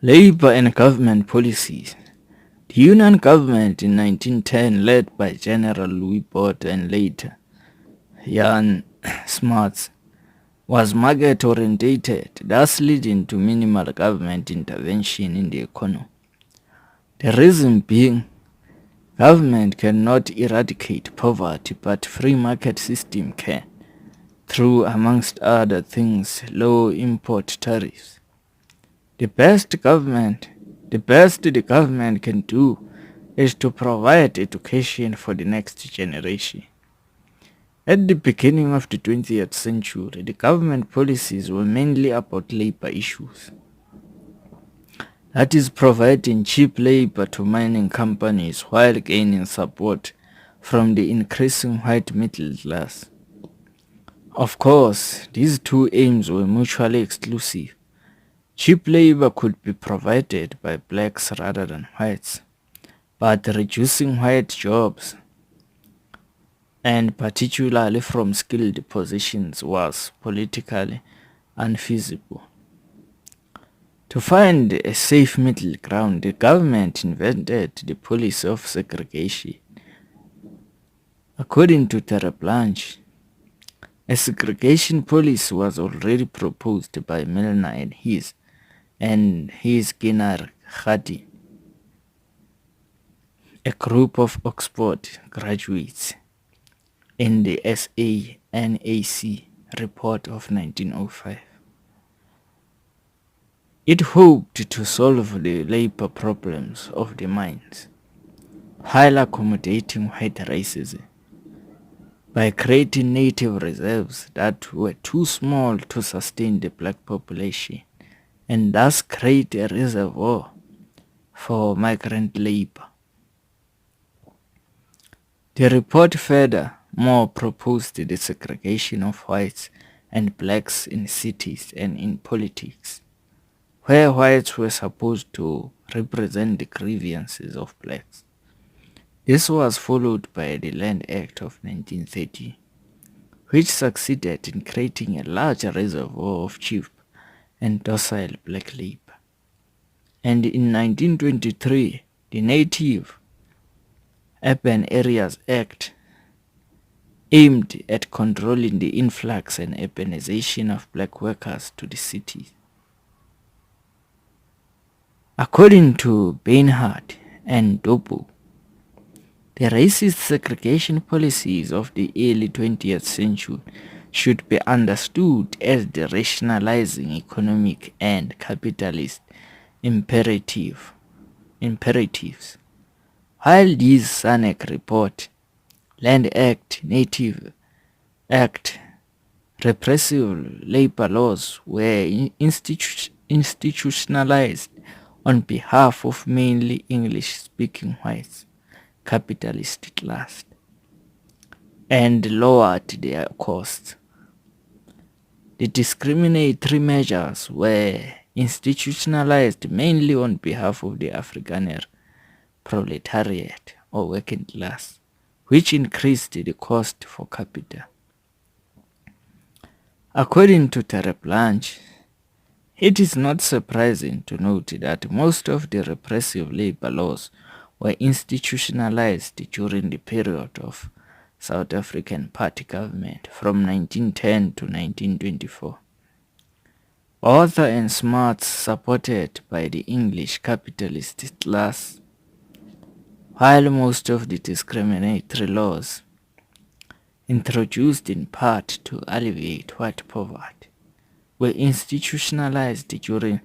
Labor and government policies. The Union government in 1910, led by General Louis Bott and later Jan Smuts, was market-orientated, thus leading to minimal government intervention in the economy. The reason being, government cannot eradicate poverty, but free market system can, through, amongst other things, low import tariffs. The best the government can do is to provide education for the next generation. At the beginning of the 20th century, the government policies were mainly about labor issues. That is, providing cheap labor to mining companies while gaining support from the increasing white middle class. Of course, these two aims were mutually exclusive. Cheap labor could be provided by blacks rather than whites, but reducing white jobs, and particularly from skilled positions, was politically unfeasible. To find a safe middle ground, the government invented the policy of segregation. According to Terre Blanche, a segregation policy was already proposed by Milner and his Ginar Khadi, a group of Oxford graduates, in the SANAC report of 1905. It hoped to solve the labor problems of the mines while accommodating white racism by creating native reserves that were too small to sustain the black population and thus create a reservoir for migrant labor. The report furthermore proposed the segregation of whites and blacks in cities and in politics, where whites were supposed to represent the grievances of blacks. This was followed by the Land Act of 1930, which succeeded in creating a large reservoir of cheap and docile black labor. And in 1923, the Native Urban Areas Act aimed at controlling the influx and urbanization of black workers to the cities. According to Bainhard and Dobu, the racist segregation policies of the early 20th century should be understood as the rationalizing economic and capitalist imperatives. While these SANEC report, Land Act, Native Act, repressive labor laws were institutionalized on behalf of mainly English-speaking whites, capitalist class, and lowered their costs. The discriminatory measures were institutionalized mainly on behalf of the Afrikaner proletariat or working class, which increased the cost for capital. According to Terre Blanche, it is not surprising to note that most of the repressive labor laws were institutionalized during the period of South African Party government from 1910 to 1924. Author and Smuts, supported by the English capitalist class, while most of the discriminatory laws, introduced in part to alleviate white poverty, were institutionalized during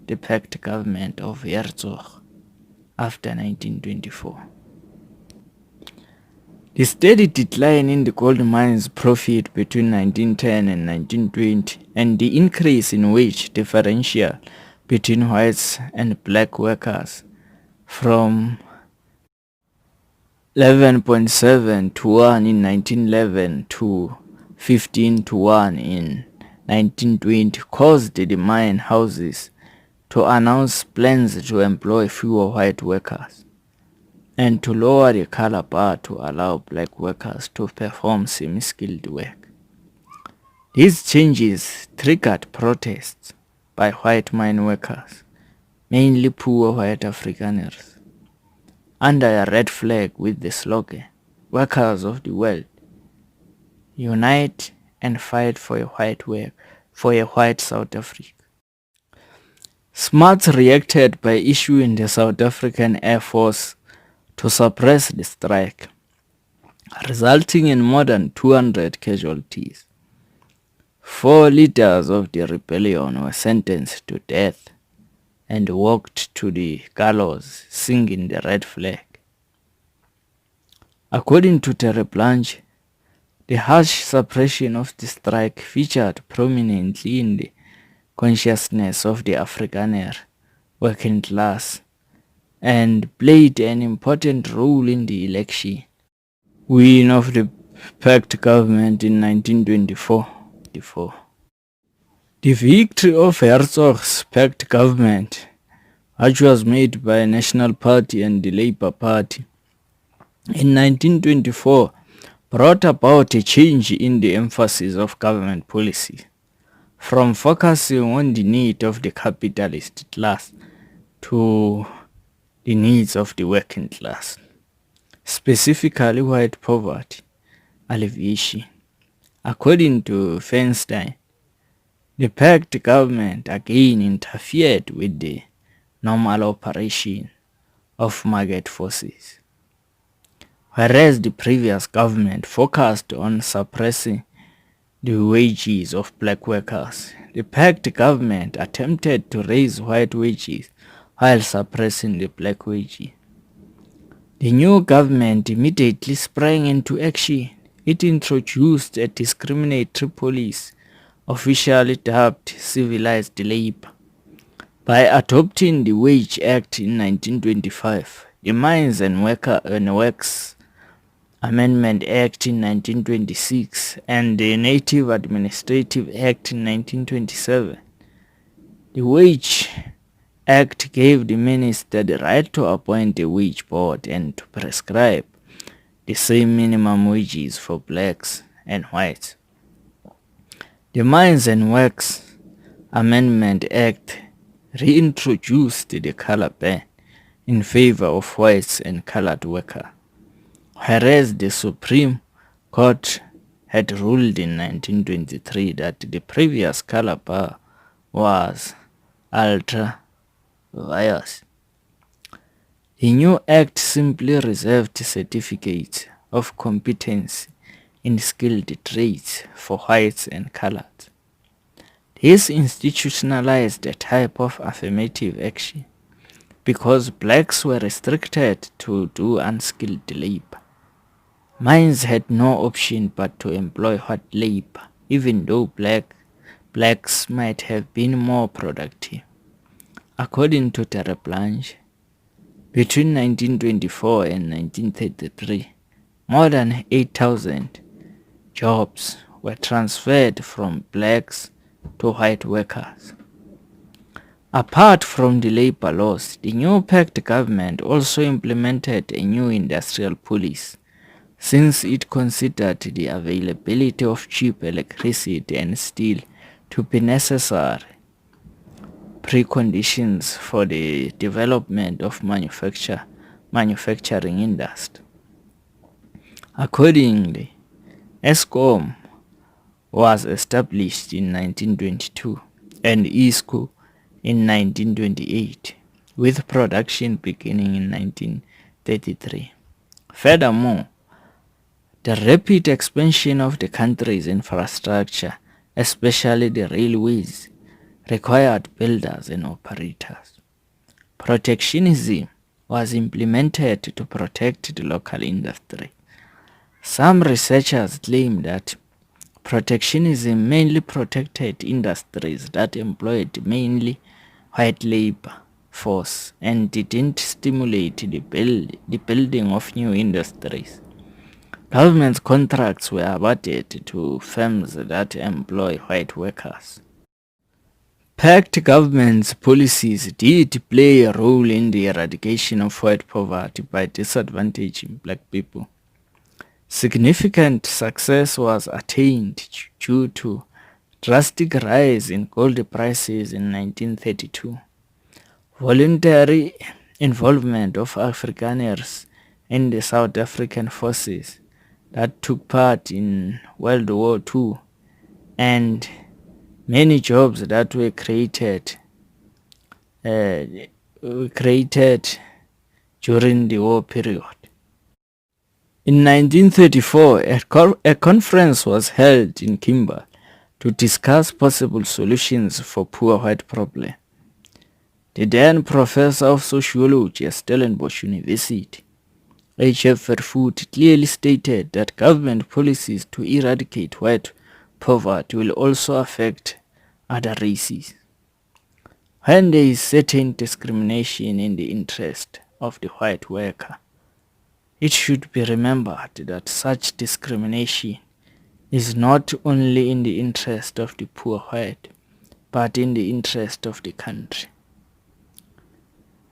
the pact government of Herzog after 1924. The steady decline in the gold mines profit between 1910 and 1920 and the increase in wage differential between whites and black workers from 11.7 to 1 in 1911 to 15 to 1 in 1920 caused the mine houses to announce plans to employ fewer white workers and to lower the color bar to allow black workers to perform semi-skilled work. These changes triggered protests by white mine workers, mainly poor white Afrikaners, under a red flag with the slogan, "Workers of the world, unite and fight for a white South Africa." Smuts reacted by issuing the South African Air Force to suppress the strike, resulting in more than 200 casualties. 4 leaders of the rebellion were sentenced to death and walked to the gallows singing the red flag. According to Terre Blanche, the harsh suppression of the strike featured prominently in the consciousness of the Afrikaner working class and played an important role in the election win of the packed government in 1924. The victory of Herzog's packed government, which was made by the National Party and the Labour Party in 1924, brought about a change in the emphasis of government policy, from focusing on the need of the capitalist class to the needs of the working class, specifically white poverty alleviation. According to Feinstein, the packed government again interfered with the normal operation of market forces, whereas the previous government focused on suppressing the wages of black workers. The packed government attempted to raise white wages while suppressing the black wages. The new government immediately sprang into action. It introduced a discriminatory policy, officially dubbed civilized labor. By adopting the Wage Act in 1925, the Mines and Works Amendment Act in 1926, and the Native Administrative Act in 1927, the Wage Act gave the minister the right to appoint a wage board and to prescribe the same minimum wages for blacks and whites. The Mines and Works Amendment Act reintroduced the color ban in favor of whites and colored workers, whereas the Supreme Court had ruled in 1923 that the previous color bar was ultra-vires. The new act simply reserved certificates of competence in skilled trades for whites and colored. This institutionalized a type of affirmative action because blacks were restricted to do unskilled labor. Mines had no option but to employ white labor, even though blacks might have been more productive. According to Terre Blanche, between 1924 and 1933, more than 8,000 jobs were transferred from blacks to white workers. Apart from the labor laws, the new packed government also implemented a new industrial policy, since it considered the availability of cheap electricity and steel to be necessary preconditions for the development of manufacturing industry. Accordingly, Eskom was established in 1922 and ISCO in 1928, with production beginning in 1933. Furthermore, the rapid expansion of the country's infrastructure, especially the railways, required builders and operators. Protectionism was implemented to protect the local industry. Some researchers claim that protectionism mainly protected industries that employed mainly white labor force and didn't stimulate the building of new industries. Government contracts were awarded to firms that employ white workers. Packed government's policies did play a role in the eradication of white poverty by disadvantaging black people. Significant success was attained due to drastic rise in gold prices in 1932, voluntary involvement of Afrikaners in the South African forces that took part in World War II, and many jobs that were uh, created during the war period. In 1934, a conference was held in Kimberley to discuss possible solutions for poor white problem. The then professor of sociology at Stellenbosch University, H.F. Vervoet, clearly stated that government policies to eradicate white poverty will also affect other races. When there is certain discrimination in the interest of the white worker, it should be remembered that such discrimination is not only in the interest of the poor white, but in the interest of the country.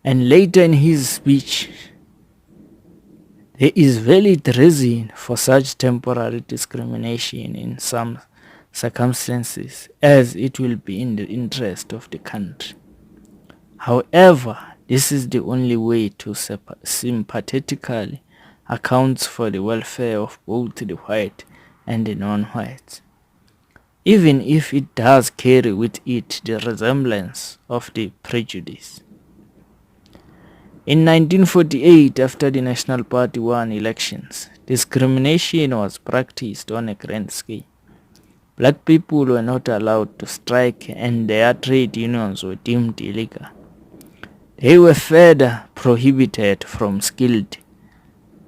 And later in his speech, there is valid reason for such temporary discrimination in some circumstances, as it will be in the interest of the country. However, this is the only way to sympathetically account for the welfare of both the white and the non-whites, even if it does carry with it the resemblance of the prejudice. In 1948, after the National Party won elections, discrimination was practiced on a grand scale. Black people were not allowed to strike and their trade unions were deemed illegal. They were further prohibited from skilled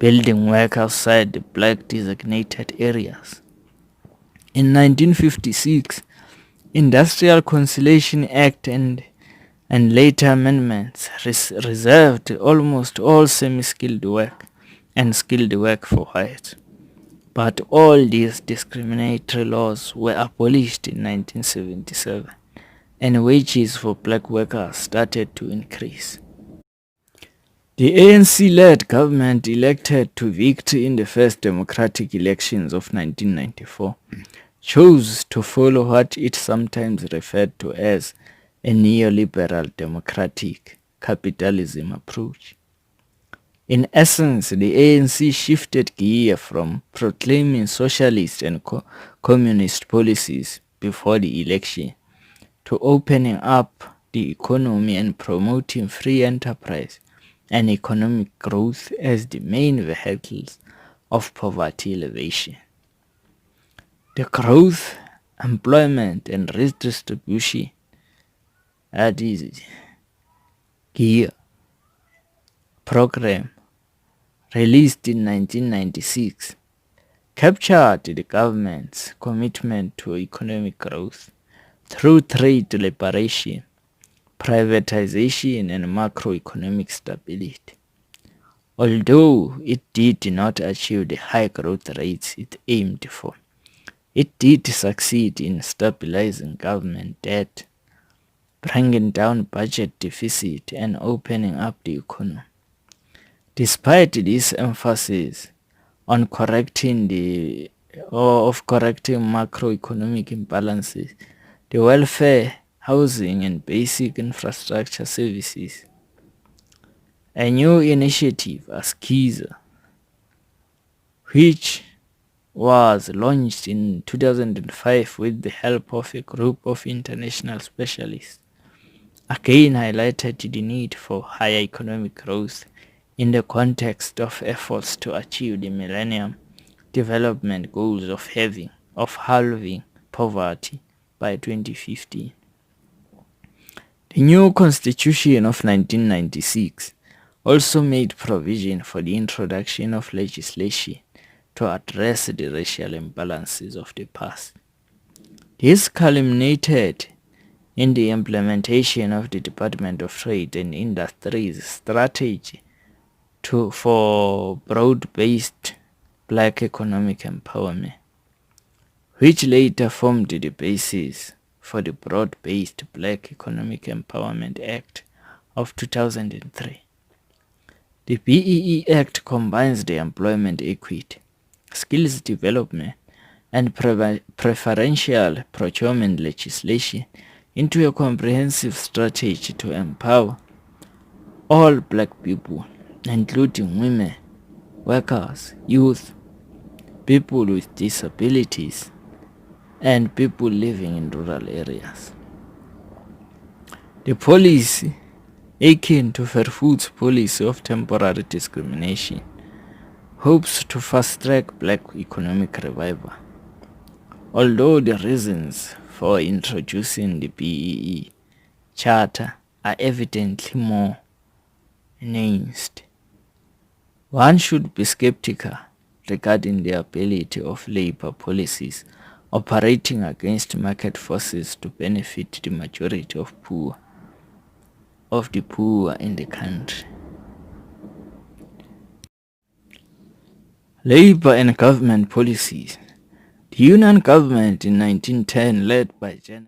building work outside the black designated areas. In 1956, Industrial Conciliation Act and later amendments reserved almost all semi-skilled work and skilled work for whites. But all these discriminatory laws were abolished in 1977, and wages for black workers started to increase. The ANC-led government elected to victory in the first democratic elections of 1994 chose to follow what it sometimes referred to as a neoliberal democratic capitalism approach. In essence, the ANC shifted gear from proclaiming socialist and communist policies before the election to opening up the economy and promoting free enterprise and economic growth as the main vehicles of poverty alleviation. The growth, employment and redistribution GEAR program, released in 1996, captured the government's commitment to economic growth through trade liberation, privatization and macroeconomic stability. Although it did not achieve the high growth rates it aimed for, it did succeed in stabilizing government debt, bringing down budget deficit and opening up the economy. Despite this emphasis on correcting macroeconomic imbalances, the welfare, housing and basic infrastructure services, a new initiative, Xabiso, which was launched in 2005 with the help of a group of international specialists, again highlighted the need for higher economic growth in the context of efforts to achieve the Millennium Development Goals of halving poverty by 2015. The new Constitution of 1996 also made provision for the introduction of legislation to address the racial imbalances of the past. This culminated in the implementation of the Department of Trade and Industry's strategy for broad-based black economic empowerment, which later formed the basis for the Broad-Based Black Economic Empowerment Act of 2003. The BEE Act combines the employment equity, skills development, and preferential procurement legislation into a comprehensive strategy to empower all black people, including women, workers, youth, people with disabilities, and people living in rural areas. The policy, akin to Verwoerd's policy of temporary discrimination, hopes to fast-track black economic revival. Although the reasons for introducing the BEE Charter are evidently more nuanced, one should be skeptical regarding the ability of labor policies operating against market forces to benefit the majority of the poor in the country. Labor and government policies. The Union government in 1910, led by Gen.